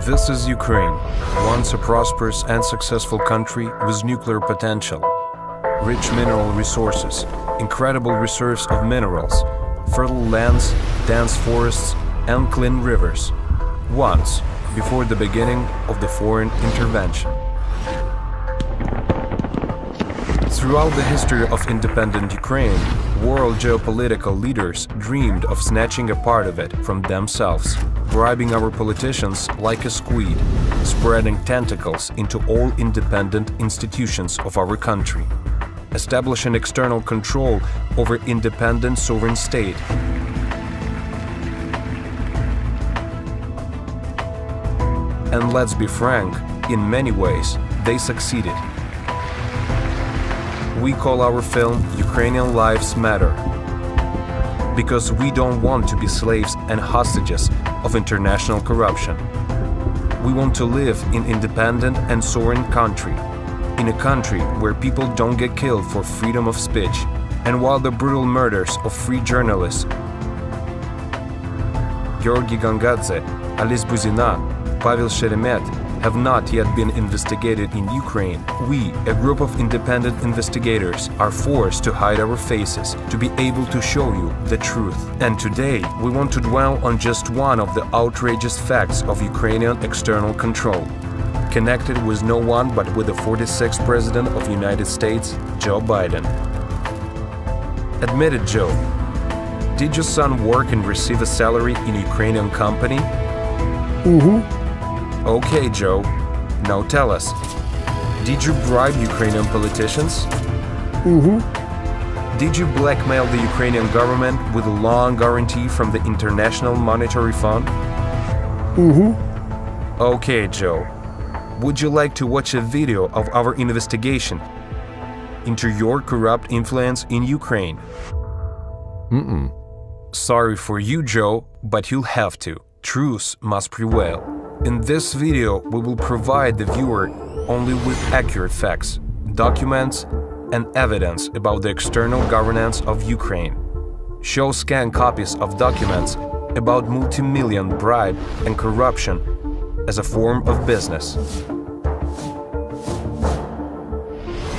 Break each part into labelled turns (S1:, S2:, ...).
S1: This is Ukraine, once a prosperous and successful country with nuclear potential, rich mineral resources, incredible reserves of minerals, fertile lands, dense forests, and clean rivers. Once, before the beginning of the foreign intervention. Throughout the history of independent Ukraine, world geopolitical leaders dreamed of snatching a part of it from themselves, bribing our politicians like a squid, spreading tentacles into all independent institutions of our country, establishing external control over independent sovereign state. And let's be frank, in many ways, they succeeded. We call our film Ukrainian Lives Matter, because we don't want to be slaves and hostages of international corruption. We want to live in independent and sovereign country, in a country where people don't get killed for freedom of speech, and while the brutal murders of free journalists Georgi Gangadze, Alice Buzina, Pavel Sheremet have not yet been investigated in Ukraine, we, a group of independent investigators, are forced to hide our faces to be able to show you the truth. And today, we want to dwell on just one of the outrageous facts of Ukrainian external control, connected with no one but with the 46th President of the United States, Joe Biden. Admit it, Joe. Did your son work and receive a salary in a Ukrainian company? Okay, Joe. Now tell us, did you bribe Ukrainian politicians? Did you blackmail the Ukrainian government with a loan guarantee from the International Monetary Fund? Okay, Joe. Would you like to watch a video of our investigation into your corrupt influence in Ukraine? Sorry for you, Joe, but you'll have to. Truth must prevail. In this video, we will provide the viewer only with accurate facts, documents, and evidence about the external governance of Ukraine. Show scanned copies of documents about multi-million bribe and corruption as a form of business.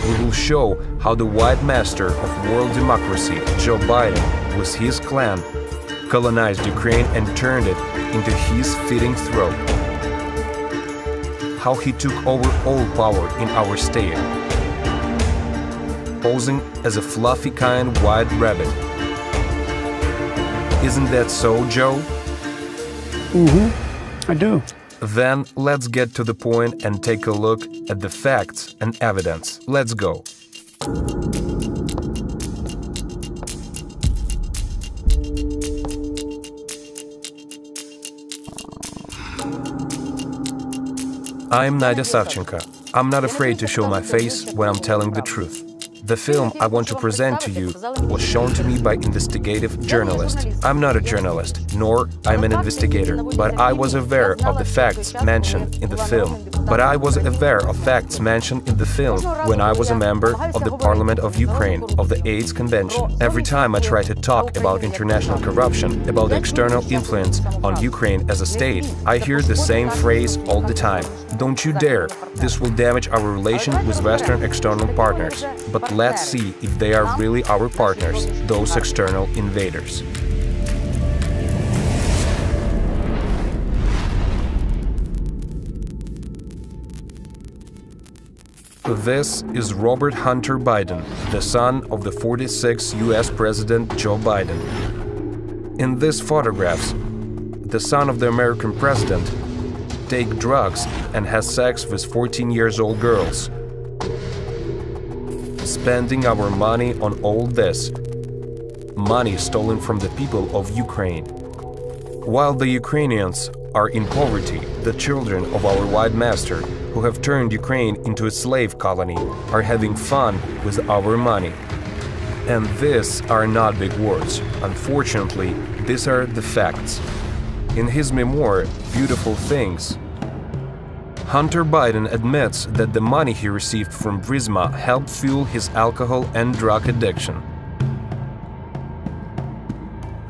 S1: We will show how the white master of world democracy, Joe Biden, with his clan, colonized Ukraine and turned it into his fitting throat. How he took over all power in our state, posing as a fluffy kind white rabbit. Isn't that so, Joe?
S2: I do.
S1: Then let's get to the point and take a look at the facts and evidence. Let's go. I'm Nadya Savchenko. I'm not afraid to show my face when I'm telling the truth. The film I want to present to you was shown to me by investigative journalists. I'm not a journalist, nor I'm an investigator, but I was aware of the facts mentioned in the film. when I was a member of the Parliament of Ukraine, of the AIDS Convention. Every time I try to talk about international corruption, about the external influence on Ukraine as a state, I hear the same phrase all the time. Don't you dare! This will damage our relation with Western external partners. But let's see if they are really our partners, those external invaders. This is Robert Hunter Biden, the son of the 46th US President Joe Biden. In these photographs, the son of the American president takes drugs and has sex with 14-year-old girls, spending our money on all this, money stolen from the people of Ukraine. While the Ukrainians are in poverty, the children of our white master, who have turned Ukraine into a slave colony, are having fun with our money. And these are not big words. Unfortunately, these are the facts. In his memoir, Beautiful Things, Hunter Biden admits that the money he received from Burisma helped fuel his alcohol and drug addiction.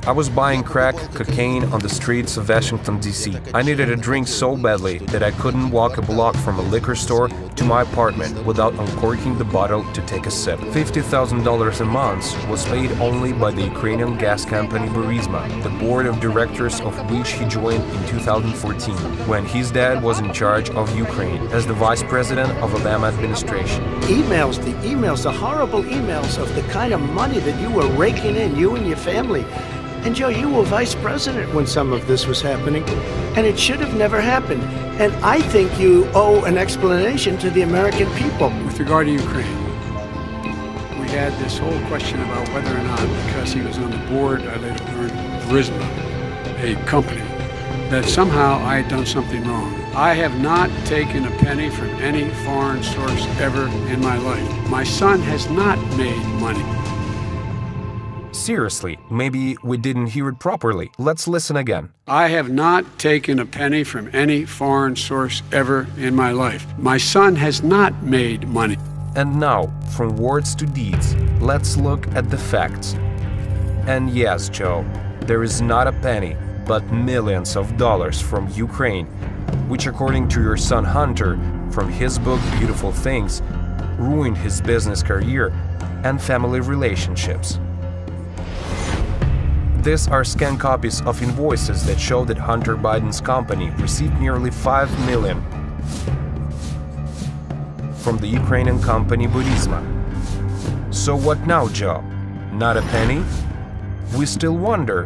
S1: I was buying crack cocaine on the streets of Washington, D.C. I needed a drink so badly that I couldn't walk a block from a liquor store to my apartment without uncorking the bottle to take a sip. $50,000 a month was paid only by the Ukrainian gas company Burisma, the board of directors of which he joined in 2014, when his dad was in charge of Ukraine as the vice president of Obama administration.
S2: The horrible emails of the kind of money that you were raking in, you and your family. And Joe, you were vice president when some of this was happening, and it should have never happened. And I think you owe an explanation to the American people.
S3: With regard to Ukraine, we had this whole question about whether or not, because he was on the board, I later learned, Burisma, a company, that somehow I had done something wrong. I have not taken a penny from any foreign source ever in my life. My son has not made money.
S1: Seriously, maybe we didn't hear it properly. Let's listen again.
S3: I have not taken a penny from any foreign source ever in my life. My son has not made money.
S1: And now, from words to deeds, let's look at the facts. And yes, Joe, there is not a penny, but millions of dollars from Ukraine, which according to your son Hunter, from his book Beautiful Things, ruined his business career and family relationships. These are scanned copies of invoices that show that Hunter Biden's company received nearly $5 million from the Ukrainian company Burisma. So what now, Joe? Not a penny? We still wonder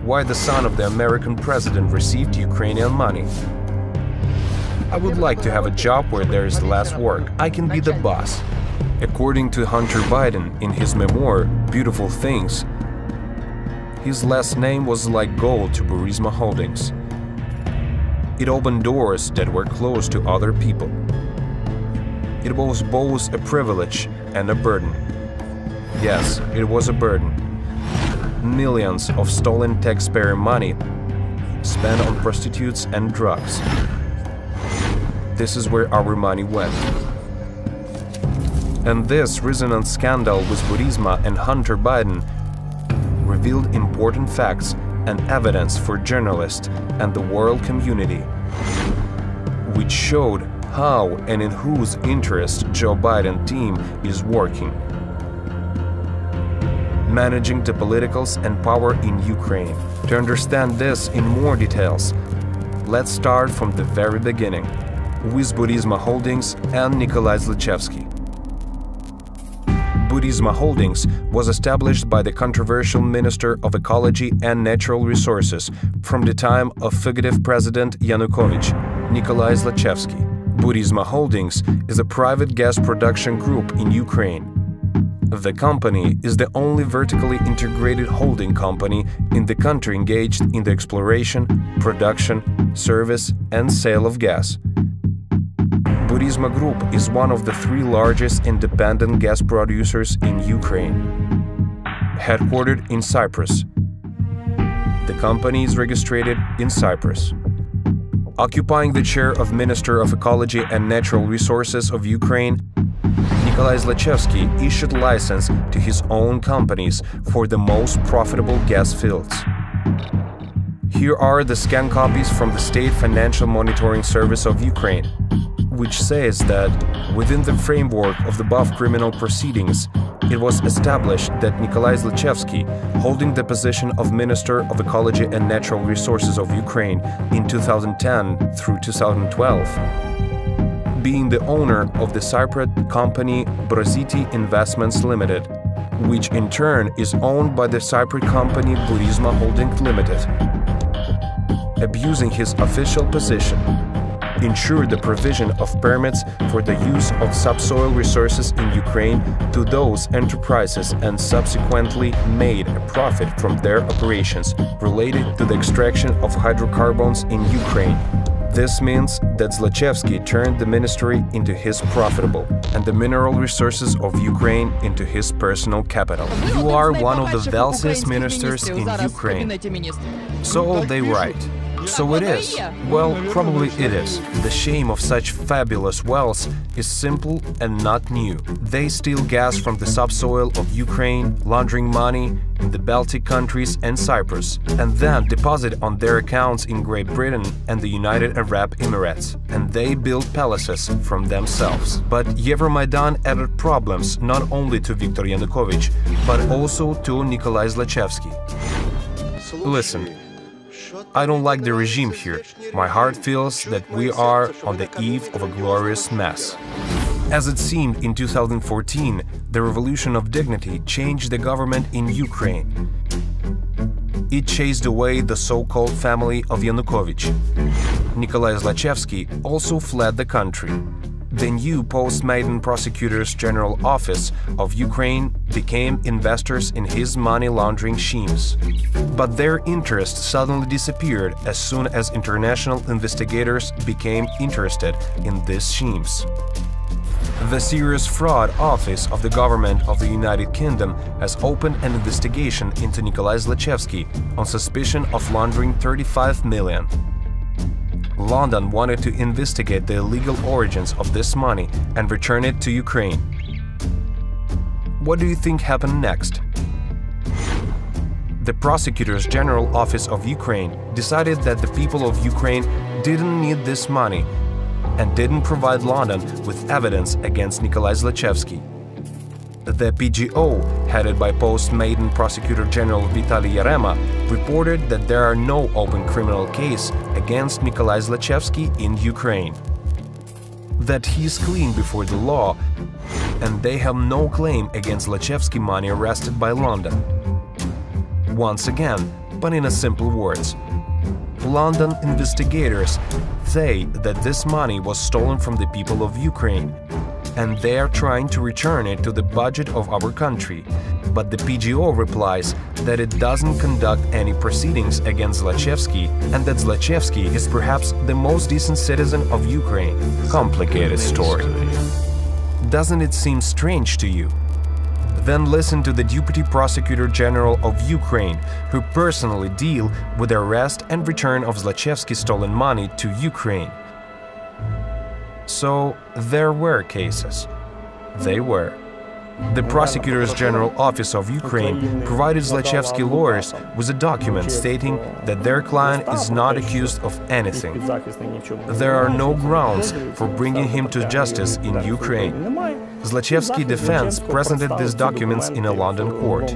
S1: why the son of the American president received Ukrainian money. I would like to have a job where there is less work. I can be the boss. According to Hunter Biden in his memoir, Beautiful Things, his last name was like gold to Burisma Holdings. It opened doors that were closed to other people. It was both a privilege and a burden. Yes, it was a burden. Millions of stolen taxpayer money spent on prostitutes and drugs. This is where our money went. And this resonant scandal with Burisma and Hunter Biden revealed important facts and evidence for journalists and the world community, which showed how and in whose interest Joe Biden team is working, managing the politicals and power in Ukraine. To understand this in more details, let's start from the very beginning, with Burisma Holdings and Nikolai Zlochevsky. Burisma Holdings was established by the controversial Minister of Ecology and Natural Resources from the time of fugitive President Yanukovych, Nikolai Zlochevsky. Burisma Holdings is a private gas production group in Ukraine. The company is the only vertically integrated holding company in the country engaged in the exploration, production, service, and sale of gas. Burisma Group is one of the three largest independent gas producers in Ukraine, headquartered in Cyprus. The company is registered in Cyprus. Occupying the chair of Minister of Ecology and Natural Resources of Ukraine, Nikolai Zlochevsky issued license to his own companies for the most profitable gas fields. Here are the scanned copies from the State Financial Monitoring Service of Ukraine, which says that, within the framework of the above criminal proceedings, it was established that Nikolai Zlochevsky, holding the position of Minister of Ecology and Natural Resources of Ukraine in 2010 through 2012, being the owner of the Cypriot company Broziti Investments Limited, which in turn is owned by the Cypriot company Burisma Holdings Limited, abusing his official position, ensured the provision of permits for the use of subsoil resources in Ukraine to those enterprises and subsequently made a profit from their operations related to the extraction of hydrocarbons in Ukraine. This means that Zlochevsky turned the ministry into his profitable and the mineral resources of Ukraine into his personal capital. You are one of the wealthiest ministers in Ukraine. So they write. So it is. Well, probably it is. The shame of such fabulous wealth is simple and not new. They steal gas from the subsoil of Ukraine, laundering money in the Baltic countries and Cyprus, and then deposit on their accounts in Great Britain and the United Arab Emirates. And they build palaces from themselves. But Euromaidan added problems not only to Viktor Yanukovych, but also to Nikolai Zlochevsky. Listen, I don't like the regime here. My heart feels that we are on the eve of a glorious mess. As it seemed in 2014, the Revolution of Dignity changed the government in Ukraine. It chased away the so-called family of Yanukovych. Nikolai Zlochevsky also fled the country. The new post-Maidan Prosecutor's General Office of Ukraine became investors in his money laundering schemes. But their interest suddenly disappeared as soon as international investigators became interested in these schemes. The Serious Fraud Office of the Government of the United Kingdom has opened an investigation into Nikolai Zlochevsky on suspicion of laundering 35 million. London wanted to investigate the illegal origins of this money and return it to Ukraine. What do you think happened next? The Prosecutor's General Office of Ukraine decided that the people of Ukraine didn't need this money and didn't provide London with evidence against Nikolai Zlochevsky. The PGO, headed by post-Maidan Prosecutor General Vitaly Yarema, reported that there are no open criminal cases against Nikolai Zlochevsky in Ukraine, that he is clean before the law, and they have no claim against Zlochevsky money arrested by London. Once again, but in simple words, London investigators say that this money was stolen from the people of Ukraine, and they are trying to return it to the budget of our country. But the PGO replies that it doesn't conduct any proceedings against Zlochevsky and that Zlochevsky is perhaps the most decent citizen of Ukraine. Complicated story. Doesn't it seem strange to you? Then listen to the Deputy Prosecutor General of Ukraine, who personally deal with the arrest and return of Zlochevsky's stolen money to Ukraine. So, there were cases. They were. The Prosecutor's General Office of Ukraine provided Zlochevsky lawyers with a document stating that their client is not accused of anything. There are no grounds for bringing him to justice in Ukraine. Zlochevsky defense presented these documents in a London court.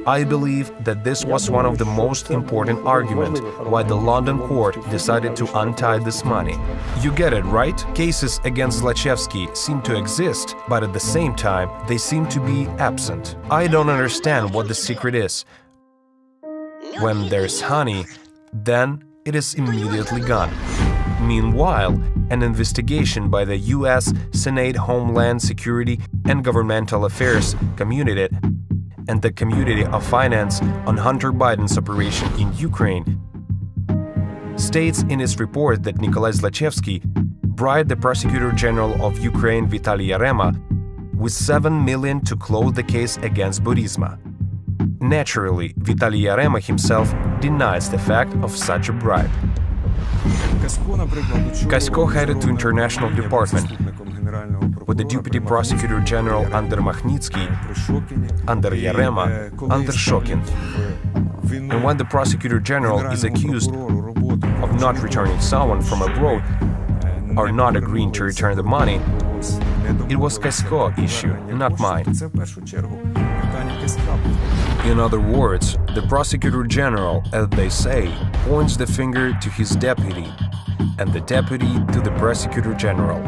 S1: I believe that this was one of the most important arguments why the London court decided to untie this money. You get it, right? Cases against Zlochevsky seem to exist, but at the same time, they seem to be absent. I don't understand what the secret is. When there's honey, then it is immediately gone. Meanwhile, an investigation by the U.S. Senate Homeland Security and Governmental Affairs Committee and the Committee of Finance on Hunter Biden's operation in Ukraine states in its report that Nikolai Zlochevsky bribed the Prosecutor General of Ukraine Vitaly Yarema with $7 million to close the case against Burisma. Naturally, Vitaly Yarema himself denies the fact of such a bribe. Kasko headed to international department with the Deputy Prosecutor General under Magnitsky, under Yarema, under Shokin. And when the Prosecutor General is accused of not returning someone from abroad or not agreeing to return the money, it was Kasko issue, not mine. In other words, the Prosecutor General, as they say, points the finger to his deputy, and the deputy to the Prosecutor General.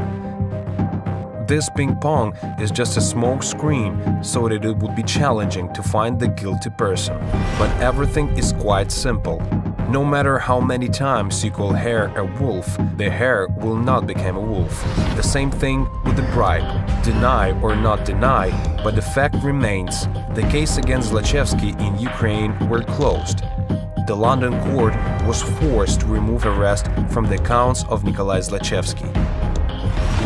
S1: This ping-pong is just a smoke screen so that it would be challenging to find the guilty person. But everything is quite simple. No matter how many times you call hare a wolf, the hare will not become a wolf. The same thing with the bribe. Deny or not deny, but the fact remains. The case against Zlochevsky in Ukraine were closed. The London court was forced to remove arrest from the accounts of Nikolai Zlochevsky.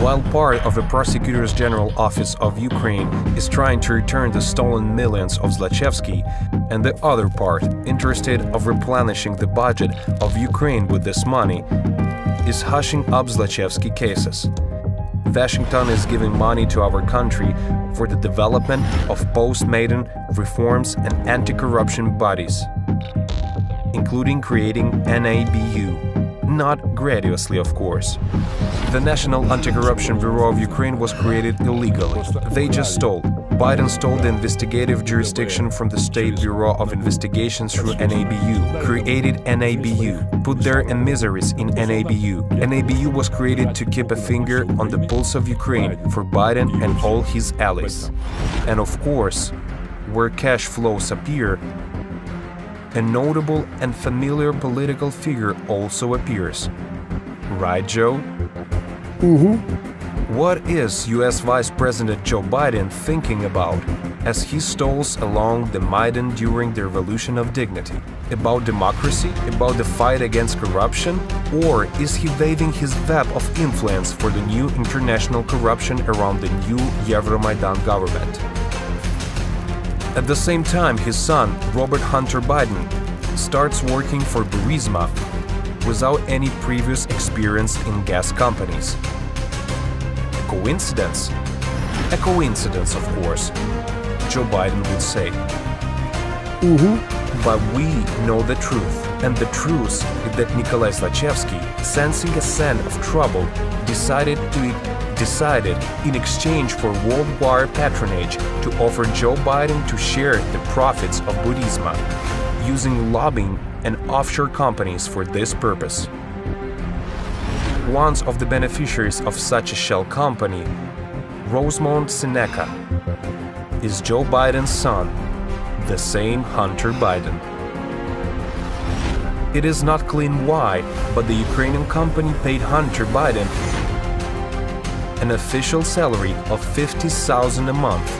S1: While part of the Prosecutor's General Office of Ukraine is trying to return the stolen millions of Zlochevsky, and the other part, interested of replenishing the budget of Ukraine with this money, is hushing up Zlochevsky cases. Washington is giving money to our country for the development of post-Maidan reforms and anti-corruption bodies, including creating NABU. Not gratuitously, of course. The National Anti-Corruption Bureau of Ukraine was created illegally. They just stole. Biden stole the investigative jurisdiction from the State Bureau of Investigations through NABU, created NABU, put their emissaries in NABU. NABU was created to keep a finger on the pulse of Ukraine for Biden and all his allies. And of course, where cash flows appear, a notable and familiar political figure also appears. Right, Joe? What is US Vice President Joe Biden thinking about as he stalls along the Maidan during the Revolution of Dignity? About democracy? About the fight against corruption? Or is he waving his web of influence for the new international corruption around the new Euromaidan government? At the same time, his son, Robert Hunter Biden, starts working for Burisma without any previous experience in gas companies. A coincidence? A coincidence, of course, Joe Biden would say. But we know the truth, and the truth is that Nikolai Zlochevsky, sensing a scent of trouble, decided in exchange for worldwide patronage to offer Joe Biden to share the profits of Burisma, using lobbying and offshore companies for this purpose. One of the beneficiaries of such a shell company, Rosemont Seneca, is Joe Biden's son, the same Hunter Biden. It is not clear why, but the Ukrainian company paid Hunter Biden an official salary of $50,000 a month.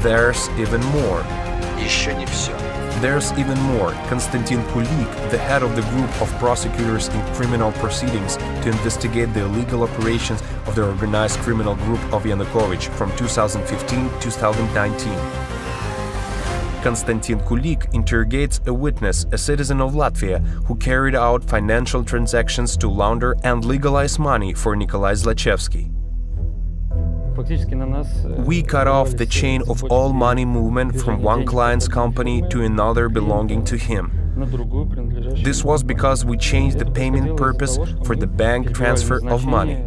S1: There's even more. There's even more. Konstantin Kulik, the head of the group of prosecutors in criminal proceedings to investigate the illegal operations of the organized criminal group of Yanukovych from 2015 to 2019. Konstantin Kulik interrogates a witness, a citizen of Latvia, who carried out financial transactions to launder and legalize money for Nikolai Zlochevsky. We cut off the chain of all money movement from one client's company to another belonging to him. This was because we changed the payment purpose for the bank transfer of money.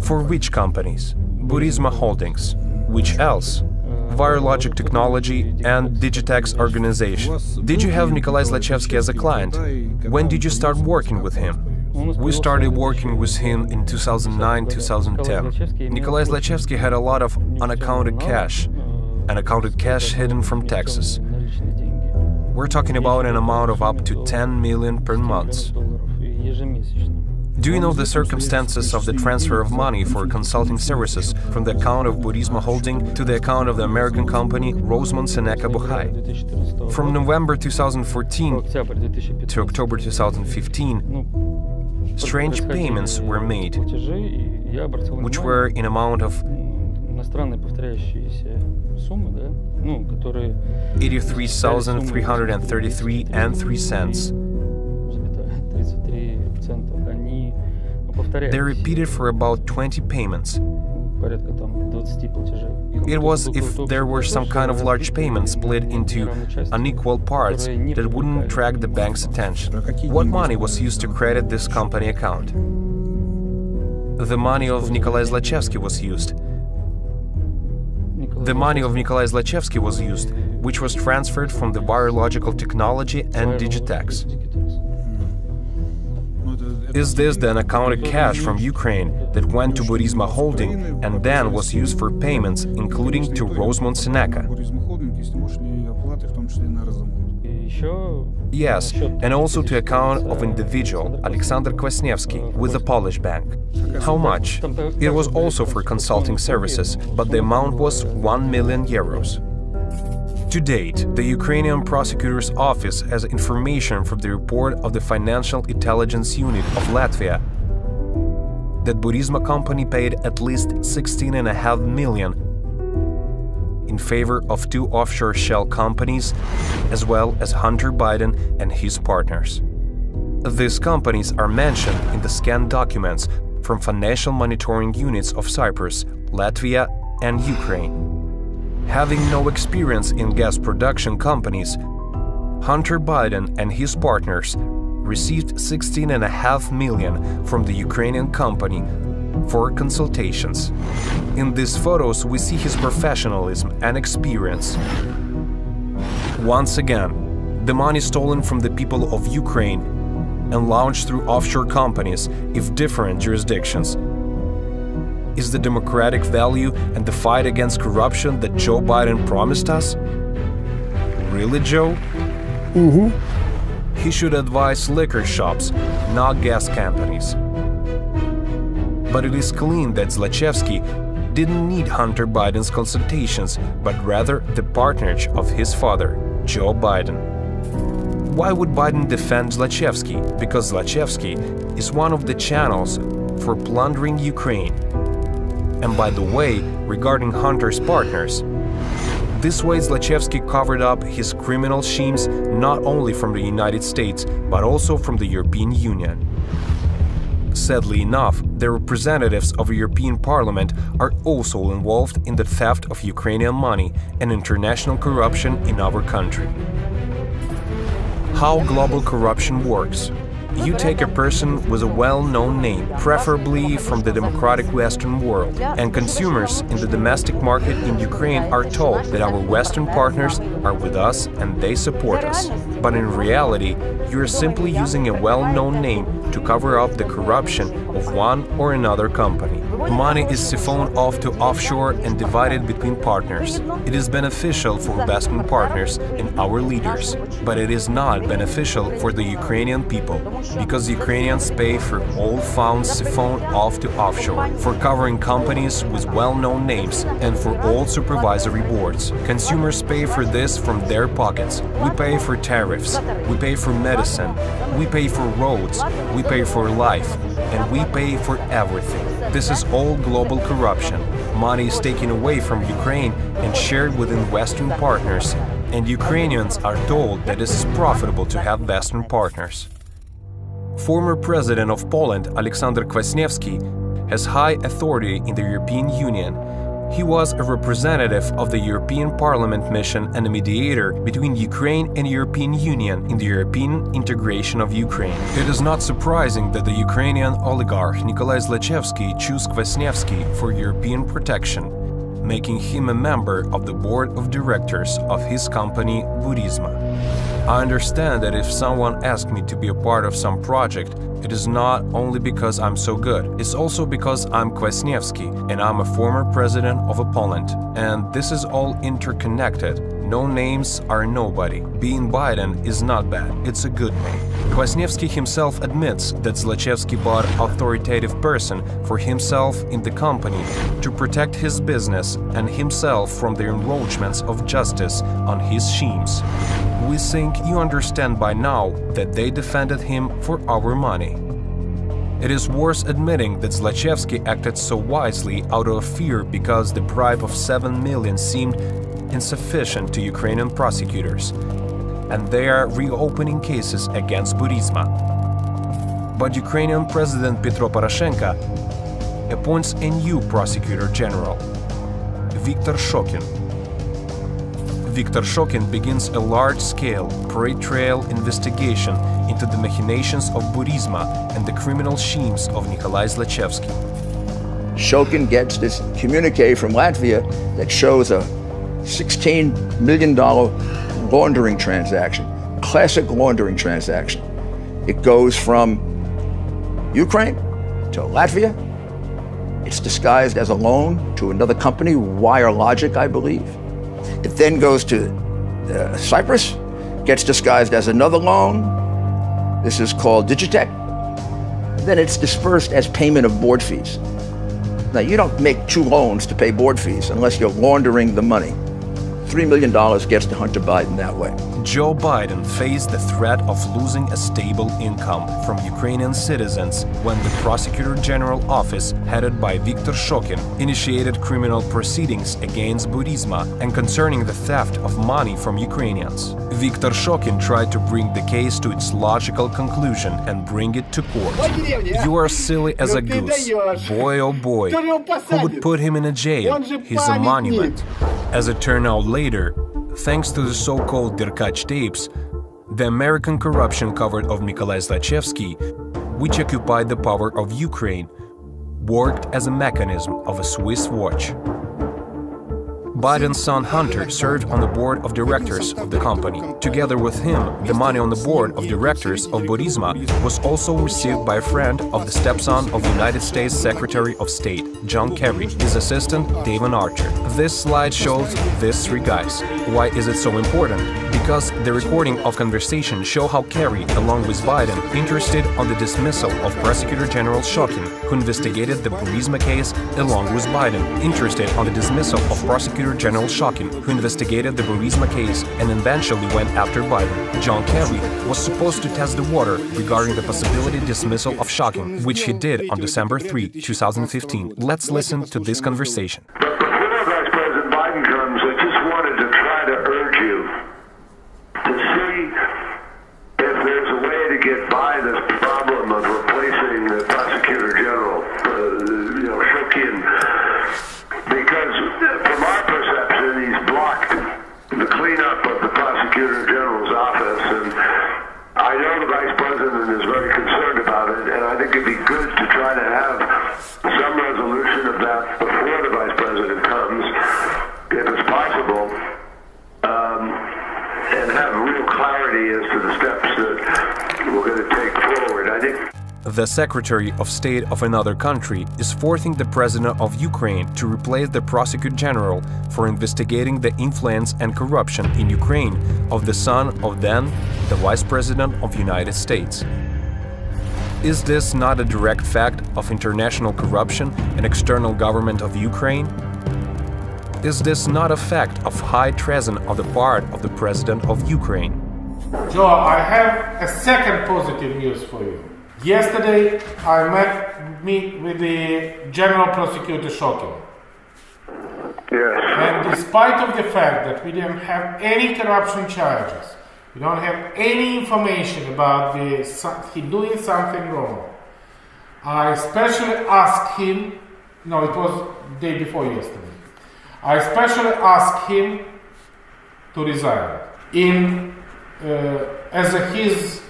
S1: For which companies? Burisma Holdings. Which else? Virologic Technology and Digitex organization. Did you have Nikolai Zlochevsky as a client? When did you start working with him? We started working with him in 2009-2010. Nikolai Zlochevsky had a lot of unaccounted cash hidden from taxes. We're talking about an amount of up to 10 million per month. Do you know the circumstances of the transfer of money for consulting services from the account of Burisma Holding to the account of the American company Rosemont Seneca Buhai? From November 2014 to October 2015, strange payments were made, which were in amount of 83,333.03. They repeated for about 20 payments. It was if there were some kind of large payment split into unequal parts that wouldn't attract the bank's attention. What money was used to credit this company account? The money of Nikolai Zlochevsky was used. The money of Nikolai Zlochevsky was used, which was transferred from the Virological Technology and Digitex. Is this then accounted cash from Ukraine that went to Burisma Holding and then was used for payments, including to Rosemont Seneca? Yes, and also to account of individual Alexander Kwasniewski with a Polish bank. How much? It was also for consulting services, but the amount was 1 million euros. To date, the Ukrainian Prosecutor's Office has information from the report of the Financial Intelligence Unit of Latvia that Burisma company paid at least $16.5 million in favor of 2 offshore shell companies, as well as Hunter Biden and his partners. These companies are mentioned in the scanned documents from financial monitoring units of Cyprus, Latvia, and Ukraine. Having no experience in gas production companies, Hunter Biden and his partners received $16.5 million from the Ukrainian company for consultations. In these photos, we see his professionalism and experience. Once again, the money stolen from the people of Ukraine and launched through offshore companies in different jurisdictions is the democratic value and the fight against corruption that Joe Biden promised us? Really, Joe?
S4: Mm-hmm.
S1: He should advise liquor shops, not gas companies. But it is clear that Zlochevsky didn't need Hunter Biden's consultations, but rather the partnership of his father, Joe Biden. Why would Biden defend Zlochevsky? Because Zlochevsky is one of the channels for plundering Ukraine. And by the way, regarding Hunter's partners, this way Zlochevsky covered up his criminal schemes not only from the United States, but also from the European Union. Sadly enough, the representatives of the European Parliament are also involved in the theft of Ukrainian money and international corruption in our country. How global corruption works. You take a person with a well-known name, preferably from the democratic Western world, and consumers in the domestic market in Ukraine are told that our Western partners are with us and they support us. But in reality, you are simply using a well-known name to cover up the corruption of one or another company. Money is siphoned off to offshore and divided between partners. It is beneficial for Western partners and our leaders, but it is not beneficial for the Ukrainian people, because Ukrainians pay for all funds siphoned off to offshore, for covering companies with well-known names, and for all supervisory boards. Consumers pay for this from their pockets. We pay for tariffs, we pay for medicine, we pay for roads, we pay for life, and we pay for everything. This is all global corruption. Money is taken away from Ukraine and shared within Western partners, and Ukrainians are told that it is profitable to have Western partners. Former President of Poland, Aleksander Kwaśniewski, has high authority in the European Union. He was a representative of the European Parliament mission and a mediator between Ukraine and European Union in the European integration of Ukraine. It is not surprising that the Ukrainian oligarch Nikolai Zlochevsky chose Kwaśniewski for European protection, making him a member of the board of directors of his company Burisma. I understand that if someone asked me to be a part of some project, it is not only because I'm so good, it's also because I'm Kwaśniewski and I'm a former president of Poland. And this is all interconnected. No names are nobody. Being Biden is not bad, it's a good name. Kwaśniewski himself admits that Zlochevsky bought an authoritative person for himself in the company to protect his business and himself from the encroachments of justice on his schemes. We think you understand by now that they defended him for our money. It is worth admitting that Zlochevsky acted so wisely out of fear because the bribe of $7 million seemed insufficient to Ukrainian prosecutors, and they are reopening cases against Burisma. But Ukrainian President Petro Poroshenko appoints a new prosecutor general, Viktor Shokin. Viktor Shokin begins a large-scale pre-trial investigation into the machinations of Burisma and the criminal schemes of Nikolai Zlochevsky.
S4: Shokin gets this communique from Latvia that shows a $16 million laundering transaction, classic laundering transaction. It goes from Ukraine to Latvia. It's disguised as a loan to another company, Wire Logic, I believe. It then goes to Cyprus, gets disguised as another loan. This is called Digitech. Then it's dispersed as payment of board fees. Now, you don't make 2 loans to pay board fees unless you're laundering the money. $3 million gets to Hunter Biden that way.
S1: Joe Biden faced the threat of losing a stable income from Ukrainian citizens when the Prosecutor General office, headed by Viktor Shokin, initiated criminal proceedings against Burisma and concerning the theft of money from Ukrainians. Viktor Shokin tried to bring the case to its logical conclusion and bring it to court. You are silly as a goose. Boy, oh boy. Who would put him in a jail? He's a monument. As it turned out later, thanks to the so-called Derkach tapes, the American corruption covered of Nikolai Zlochevsky, which occupied the power of Ukraine, worked as a mechanism of a Swiss watch. Biden's son Hunter served on the board of directors of the company. Together with him, the money on the board of directors of Burisma was also received by a friend of the stepson of United States Secretary of State, John Kerry, his assistant, David Archer. This slide shows these three guys. Why is it so important? Because the recording of conversation show how Kerry, along with Biden, interested on the dismissal of Prosecutor General Shokin, who investigated the Burisma case, along with Biden, interested on the dismissal of Prosecutor General Shokin, who investigated the Burisma case and eventually went after Biden. John Kerry was supposed to test the water regarding the possibility dismissal of Shokin, which he did on December 3, 2015. Let's listen to this conversation.
S5: Before Vice President Biden comes, I just wanted to try to urge you to see if there's a way to get by this problem of replacing the Prosecutor General, Shokin, because from our perception, he's blocked the cleanup of the Prosecutor General's office, and I know the Vice President is very concerned about it, and I think it'd be good to try to have some resolution of that before the Vice President comes, if it's possible, and have real clarity as to the steps that we're going to take forward. I think
S1: the Secretary of State of another country is forcing the President of Ukraine to replace the Prosecutor General for investigating the influence and corruption in Ukraine of the son of then the Vice President of the United States. Is this not a direct fact of international corruption and external government of Ukraine? Is this not a fact of high treason on the part of the President of Ukraine?
S6: Joe, I have a second positive news for you. Yesterday, I met with the General Prosecutor Shokin.
S5: yes.
S6: And despite of the fact that we didn't have any corruption charges, we don't have any information about he doing something wrong, I especially asked him, no, it was the day before yesterday, I especially asked him to resign as his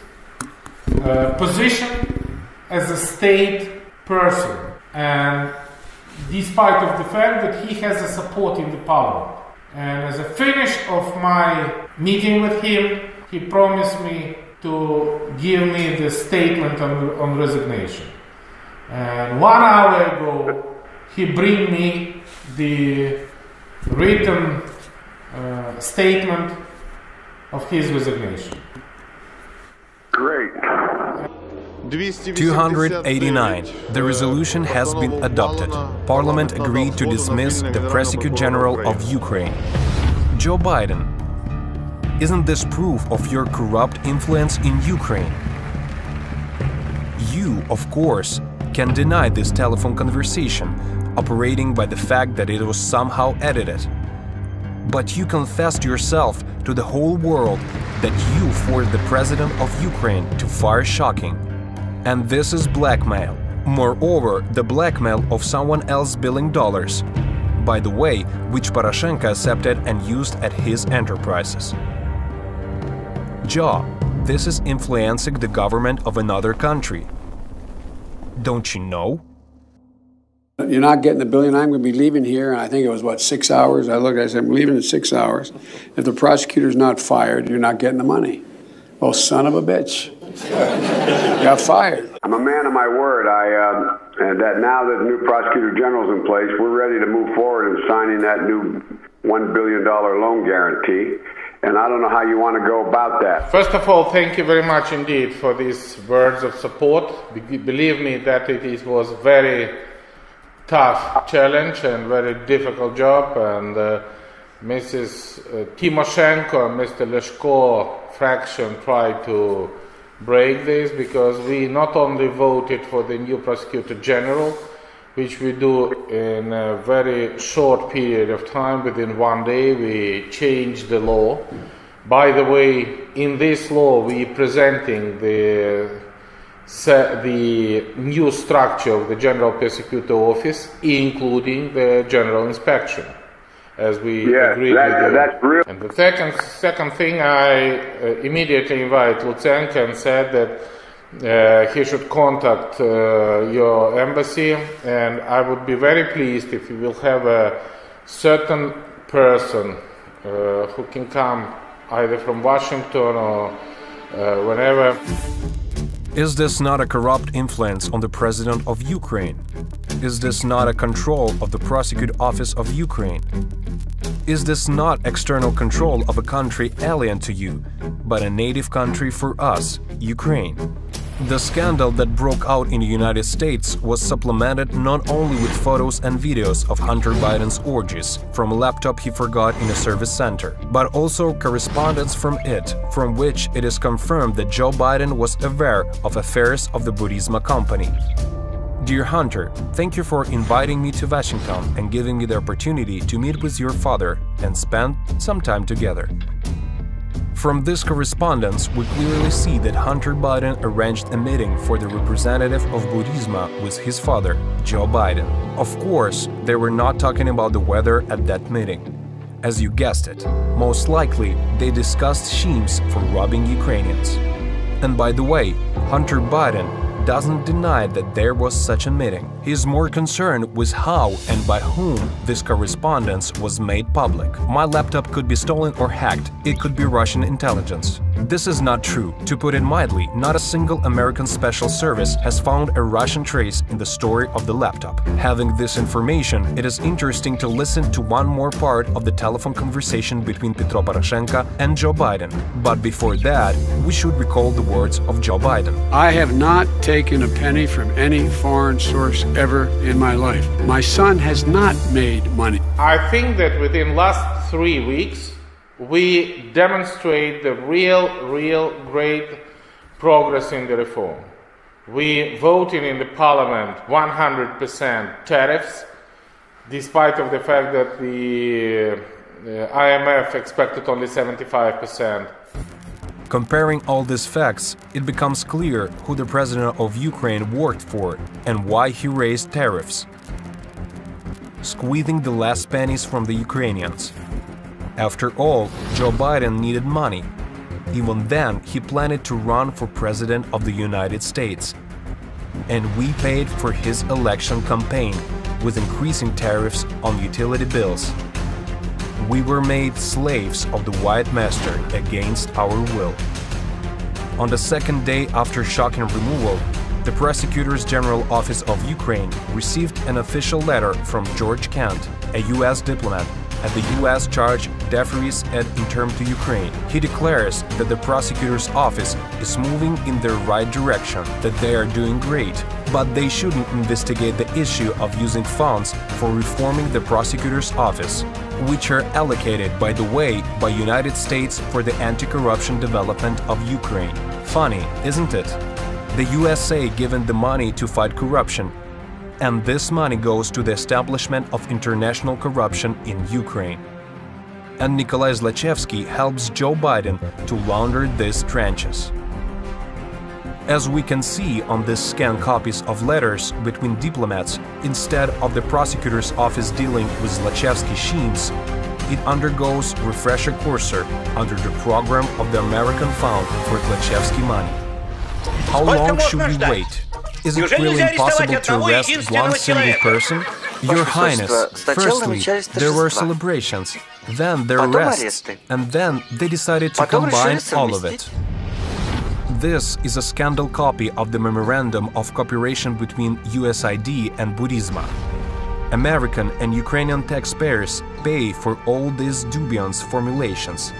S6: position as a state person, and despite of the fact that he has a support in the parliament. And as a finish of my meeting with him, he promised me to give me the statement on resignation. And 1 hour ago, he bring me the written statement of his resignation.
S5: Great.
S1: 289. The resolution has been adopted. Parliament agreed to dismiss the Prosecutor General of Ukraine. Joe Biden, isn't this proof of your corrupt influence in Ukraine? You, of course, can deny this telephone conversation, operating by the fact that it was somehow edited. But you confessed yourself to the whole world that you forced the President of Ukraine to fire Shokin. And this is blackmail. Moreover, the blackmail of someone else billing dollars, by the way, which Poroshenko accepted and used at his enterprises. Joe, this is influencing the government of another country. Don't you know?
S3: You're not getting the billion. I'm going to be leaving here, and I think it was, 6 hours? I looked, I said, I'm leaving in 6 hours. If the prosecutor's not fired, you're not getting the money. Oh, son of a bitch. Got fired.
S5: I'm a man of my word. And that now that the new Prosecutor General's in place, we're ready to move forward in signing that new $1 billion loan guarantee. And I don't know how you want to go about that.
S6: First of all, thank you very much indeed for these words of support. Believe me that it was very tough challenge and very difficult job, and Mrs. Timoshenko and Mr. Leshko faction tried to break this, because we not only voted for the new prosecutor general, which we do in a very short period of time, within one day we changed the law. By the way, in this law we presenting the new structure of the General Prosecutor Office, including the General Inspection, as we agreed with you.
S5: That's brilliant.
S6: And the second thing, I immediately invite Lutsenko and said that he should contact your embassy, and I would be very pleased if you will have a certain person who can come either from Washington or whenever.
S1: Is this not a corrupt influence on the president of Ukraine? Is this not a control of the prosecutor office of Ukraine? Is this not external control of a country alien to you, but a native country for us, Ukraine? The scandal that broke out in the United States was supplemented not only with photos and videos of Hunter Biden's orgies from a laptop he forgot in a service center, but also correspondence from it, from which it is confirmed that Joe Biden was aware of affairs of the Burisma company. Dear Hunter, thank you for inviting me to Washington and giving me the opportunity to meet with your father and spend some time together. From this correspondence, we clearly see that Hunter Biden arranged a meeting for the representative of Burisma with his father, Joe Biden. Of course, they were not talking about the weather at that meeting. As you guessed it, most likely they discussed schemes for robbing Ukrainians. And by the way, Hunter Biden doesn't deny that there was such a meeting. He is more concerned with how and by whom this correspondence was made public. My laptop could be stolen or hacked. It could be Russian intelligence. This is not true. To put it mildly, not a single American special service has found a Russian trace in the story of the laptop. Having this information, it is interesting to listen to one more part of the telephone conversation between Petro Poroshenko and Joe Biden. But before that, we should recall the words of Joe Biden.
S3: I have not taken a penny from any foreign source ever in my life. My son has not made money.
S6: I think that within last 3 weeks, we demonstrate the real great progress in the reform. We voted in the parliament 100% tariffs, despite of the fact that the IMF expected only 75%.
S1: Comparing all these facts, it becomes clear who the president of Ukraine worked for and why he raised tariffs, squeezing the last pennies from the Ukrainians. After all, Joe Biden needed money. Even then, he planned to run for president of the United States. And we paid for his election campaign with increasing tariffs on utility bills. We were made slaves of the white master against our will. On the second day after shocking removal, the Prosecutor's General Office of Ukraine received an official letter from George Kent, a U.S. diplomat at the U.S. charge d'affaires et interne to Ukraine. He declares that the prosecutor's office is moving in the right direction, that they are doing great, but they shouldn't investigate the issue of using funds for reforming the prosecutor's office, which are allocated, by the way, by United States for the anti-corruption development of Ukraine. Funny, isn't it? The USA given the money to fight corruption, and this money goes to the establishment of international corruption in Ukraine. And Nikolai Zlochevsky helps Joe Biden to launder these trenches. As we can see on these scanned copies of letters between diplomats, instead of the prosecutor's office dealing with Zlochevsky schemes, it undergoes refresher courser under the program of the American Fund for Zlochevsky money. How long should we wait? Is it really impossible to arrest one single person? Your Highness, firstly, there were celebrations, then their arrests, and then they decided to combine all of it. This is a scandal copy of the Memorandum of Cooperation between USAID and Burisma. American and Ukrainian taxpayers pay for all these dubious formulations,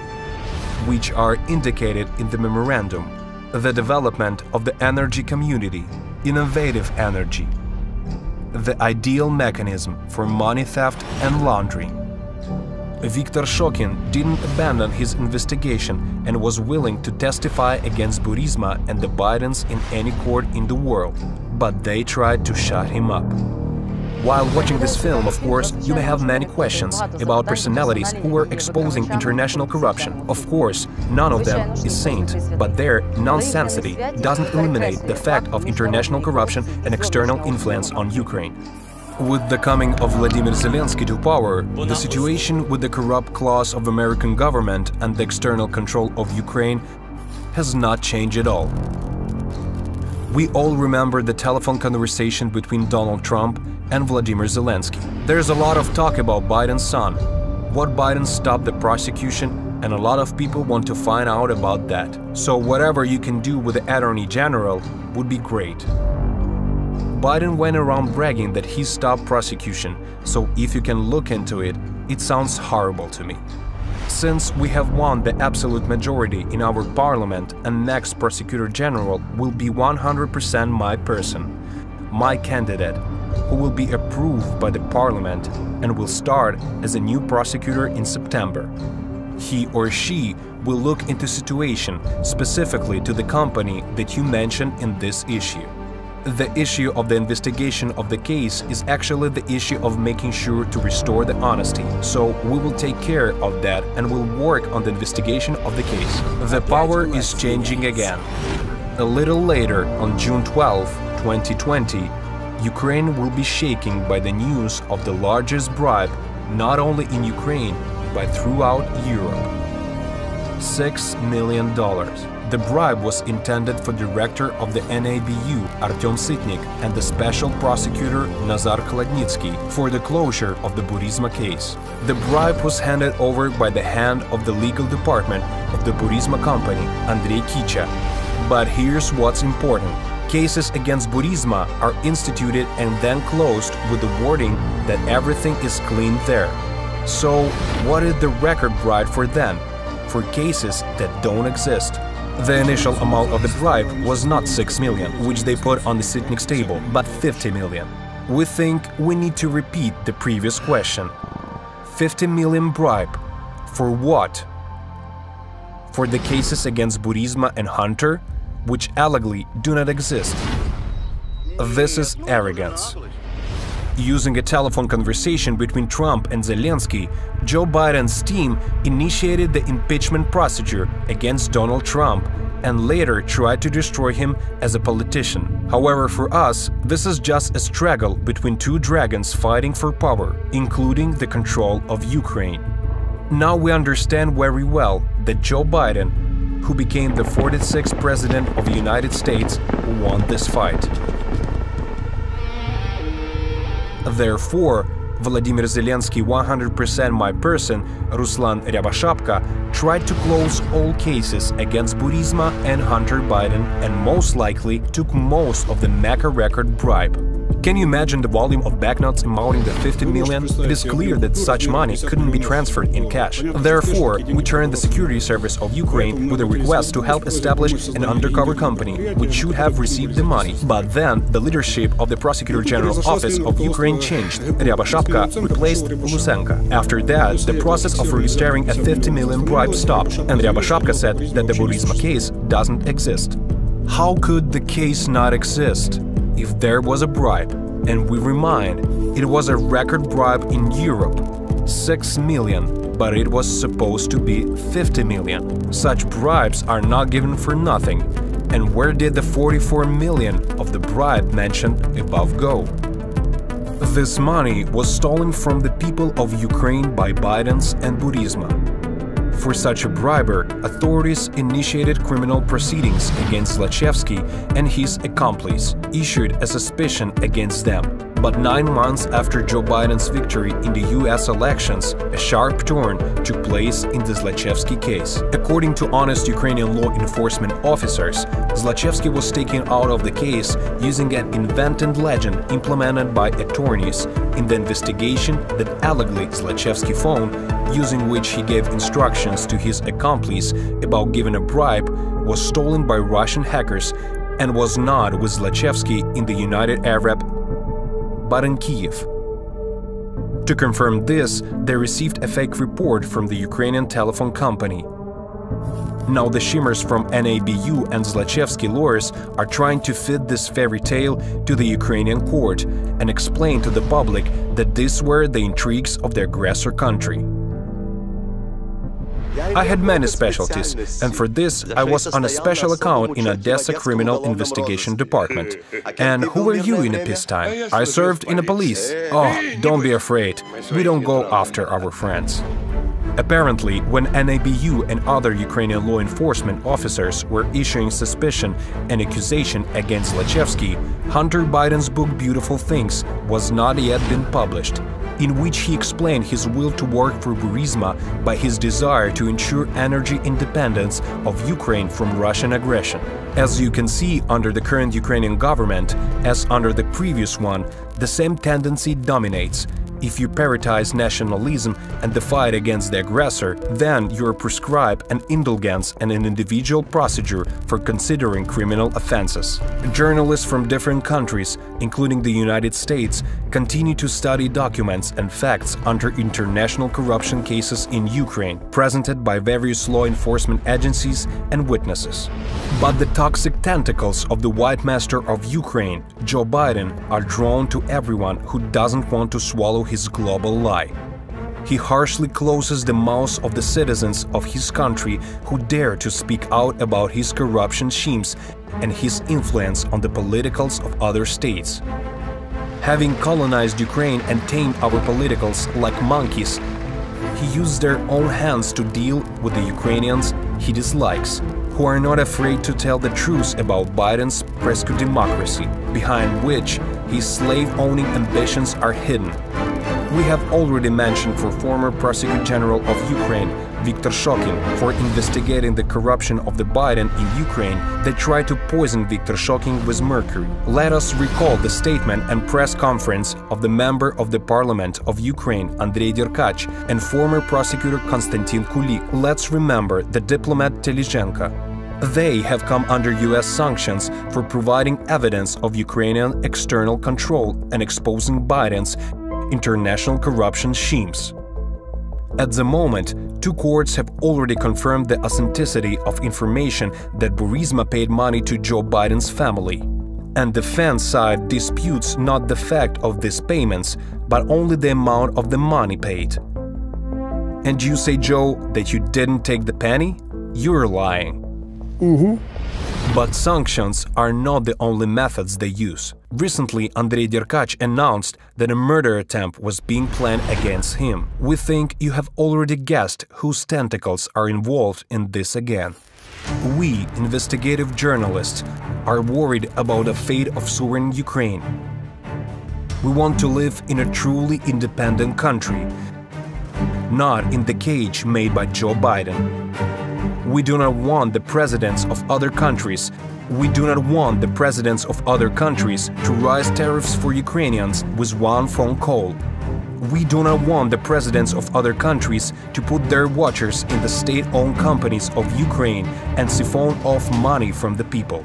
S1: which are indicated in the memorandum: the development of the energy community, innovative energy, the ideal mechanism for money theft and laundering, Viktor Shokin didn't abandon his investigation and was willing to testify against Burisma and the Bidens in any court in the world, but they tried to shut him up. While watching this film, of course, you may have many questions about personalities who were exposing international corruption. Of course, none of them is saint, but their nonsensity doesn't eliminate the fact of international corruption and external influence on Ukraine. With the coming of Vladimir Zelensky to power, the situation with the corrupt class of American government and the external control of Ukraine has not changed at all. We all remember the telephone conversation between Donald Trump and Vladimir Zelensky. There's a lot of talk about Biden's son, what Biden stopped the prosecution, and a lot of people want to find out about that. So whatever you can do with the Attorney General would be great. Biden went around bragging that he stopped prosecution, so if you can look into it, it sounds horrible to me. Since we have won the absolute majority in our parliament, and next prosecutor general will be 100% my person, my candidate, who will be approved by the parliament and will start as a new prosecutor in September. He or she will look into situation specifically to the company that you mentioned in this issue. The issue of the investigation of the case is actually the issue of making sure to restore the honesty, so we will take care of that and will work on the investigation of the case. The power is changing again. A little later, on June 12, 2020, Ukraine will be shaken by the news of the largest bribe not only in Ukraine but throughout Europe. $6 million. The bribe was intended for director of the NABU Artyom Sitnik and the special prosecutor Nazar Kladnitsky for the closure of the Burisma case. The bribe was handed over by the hand of the legal department of the Burisma company, Andrei Kicha. But here's what's important. Cases against Burisma are instituted and then closed with the wording that everything is clean there. So what is the record bribe for then? For cases that don't exist. The initial amount of the bribe was not $6 million, which they put on the Sitnik's table, but $50 million. We think we need to repeat the previous question. $50 million bribe. For what? For the cases against Burisma and Hunter, which allegedly do not exist. This is arrogance. Using a telephone conversation between Trump and Zelensky, Joe Biden's team initiated the impeachment procedure against Donald Trump and later tried to destroy him as a politician. However, for us, this is just a struggle between two dragons fighting for power, including the control of Ukraine. Now we understand very well that Joe Biden, who became the 46th president of the United States, won this fight. Therefore, Vladimir Zelensky, 100% my person, Ruslan Ryabashapka, tried to close all cases against Burisma and Hunter Biden and most likely took most of the mega record bribe. Can you imagine the volume of banknotes amounting to 50 million? It is clear that such money couldn't be transferred in cash. Therefore, we turned the security service of Ukraine with a request to help establish an undercover company which should have received the money. But then, the leadership of the Prosecutor General's Office of Ukraine changed. Ryabashapka replaced Lusenko. After that, the process of registering a 50 million bribe stopped, and Ryabashapka said that the Burisma case doesn't exist. How could the case not exist? If there was a bribe, and we remind, it was a record bribe in Europe, 6 million, but it was supposed to be 50 million. Such bribes are not given for nothing. And where did the 44 million of the bribe mentioned above go? This money was stolen from the people of Ukraine by Bidens and Burisma. For such a briber, authorities initiated criminal proceedings against Zlochevsky and his accomplice, issued a suspicion against them. But 9 months after Joe Biden's victory in the US elections, a sharp turn took place in the Zlochevsky case. According to honest Ukrainian law enforcement officers, Zlochevsky was taken out of the case using an invented legend implemented by attorneys in the investigation that allegedly Zlochevsky phone, using which he gave instructions to his accomplice about giving a bribe, was stolen by Russian hackers and was not with Zlochevsky in the United Arab but in Kiev. To confirm this, they received a fake report from the Ukrainian telephone company. Now the shimmers from NABU and Zlochevsky lawyers are trying to fit this fairy tale to the Ukrainian court and explain to the public that these were the intrigues of the aggressor country. I had many specialties, and for this I was on a special account in Odessa Criminal Investigation Department. And who were you in a peacetime? I served in the police. Oh, don't be afraid, we don't go after our friends. Apparently, when NABU and other Ukrainian law enforcement officers were issuing suspicion and accusation against Zlochevsky, Hunter Biden's book Beautiful Things was not yet been published, in which he explained his will to work for Burisma by his desire to ensure energy independence of Ukraine from Russian aggression. As you can see, under the current Ukrainian government, as under the previous one, the same tendency dominates. If you prioritize nationalism and the fight against the aggressor, then you are prescribed an indulgence and an individual procedure for considering criminal offenses. Journalists from different countries, including the United States, continue to study documents and facts under international corruption cases in Ukraine, presented by various law enforcement agencies and witnesses. But the toxic tentacles of the White Master of Ukraine, Joe Biden, are drawn to everyone who doesn't want to swallow his global lie. He harshly closes the mouths of the citizens of his country who dare to speak out about his corruption schemes and his influence on the politicals of other states. Having colonized Ukraine and tamed our politicals like monkeys, he used their own hands to deal with the Ukrainians he dislikes, who are not afraid to tell the truth about Biden's pseudo-democracy, behind which his slave-owning ambitions are hidden. We have already mentioned for former Prosecutor General of Ukraine, Viktor Shokin, for investigating the corruption of the Biden in Ukraine that tried to poison Viktor Shokin with mercury. Let us recall the statement and press conference of the member of the parliament of Ukraine, Andrei Derkach, and former prosecutor Konstantin Kulik. Let's remember the diplomat Telizhenko. They have come under US sanctions for providing evidence of Ukrainian external control and exposing Biden's international corruption schemes. At the moment, two courts have already confirmed the authenticity of information that Burisma paid money to Joe Biden's family. And the defense side disputes not the fact of these payments, but only the amount of the money paid. And you say, Joe, that you didn't take the penny? You're lying. But sanctions are not the only methods they use. Recently, Andrei Derkach announced that a murder attempt was being planned against him. We think you have already guessed whose tentacles are involved in this again. We, investigative journalists, are worried about the fate of sovereign Ukraine. We want to live in a truly independent country, not in the cage made by Joe Biden. We do not want the presidents of other countries to raise tariffs for Ukrainians with one phone call. We do not want the presidents of other countries to put their watchers in the state-owned companies of Ukraine and siphon off money from the people.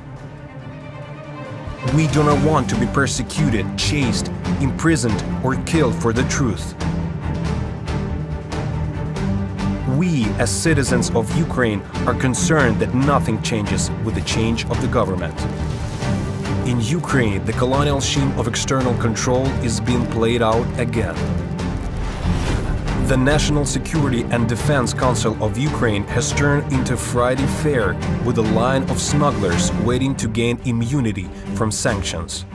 S1: We do not want to be persecuted, chased, imprisoned, or killed for the truth. We, as citizens of Ukraine, are concerned that nothing changes with the change of the government. In Ukraine, the colonial scheme of external control is being played out again. The National Security and Defense Council of Ukraine has turned into Friday Fair with a line of smugglers waiting to gain immunity from sanctions.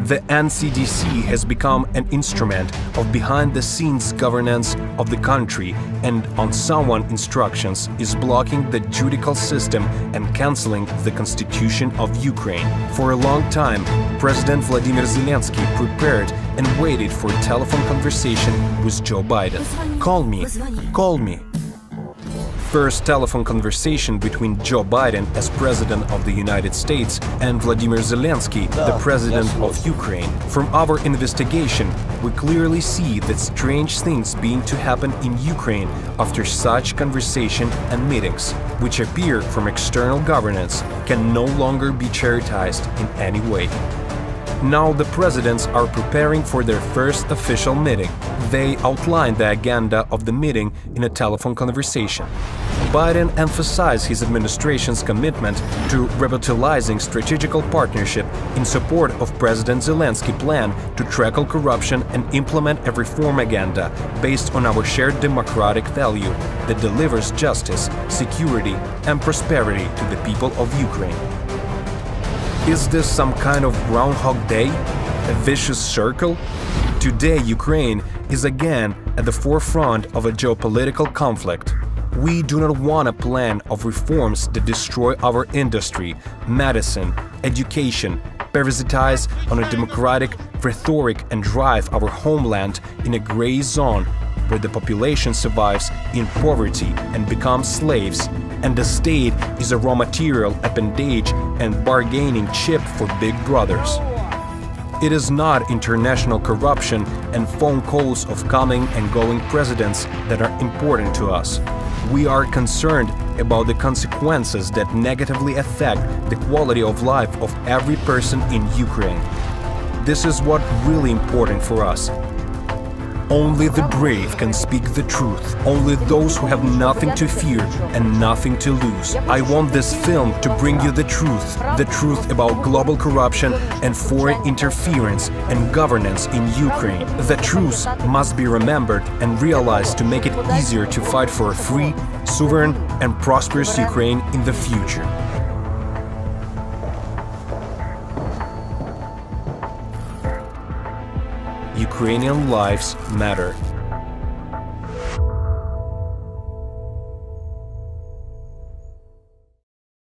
S1: The NCDC has become an instrument of behind-the-scenes governance of the country and, on someone's instructions, is blocking the judicial system and cancelling the Constitution of Ukraine. For a long time, President Vladimir Zelensky prepared and waited for a telephone conversation with Joe Biden. Call me, call me. First telephone conversation between Joe Biden as President of the United States and Vladimir Zelensky, the President of Ukraine. From our investigation, we clearly see that strange things being to happen in Ukraine after such conversation and meetings, which appear from external governance, can no longer be charitabized in any way. Now the presidents are preparing for their first official meeting. They outlined the agenda of the meeting in a telephone conversation. Biden emphasized his administration's commitment to revitalizing strategical partnership in support of President Zelensky's plan to tackle corruption and implement a reform agenda based on our shared democratic value that delivers justice, security, and prosperity to the people of Ukraine. Is this some kind of Groundhog Day? A vicious circle? Today, Ukraine is again at the forefront of a geopolitical conflict. We do not want a plan of reforms that destroy our industry, medicine, education, parasitize on a democratic rhetoric and drive our homeland in a gray zone where the population survives in poverty and becomes slaves, and the state is a raw material appendage and bargaining chip for big brothers. It is not international corruption and phone calls of coming and going presidents that are important to us. We are concerned about the consequences that negatively affect the quality of life of every person in Ukraine. This is what really important for us. Only the brave can speak the truth. Only those who have nothing to fear and nothing to lose. I want this film to bring you the truth about global corruption and foreign interference and governance in Ukraine. The truth must be remembered and realized to make it easier to fight for a free, sovereign, and prosperous Ukraine in the future. Ukrainian Lives Matter.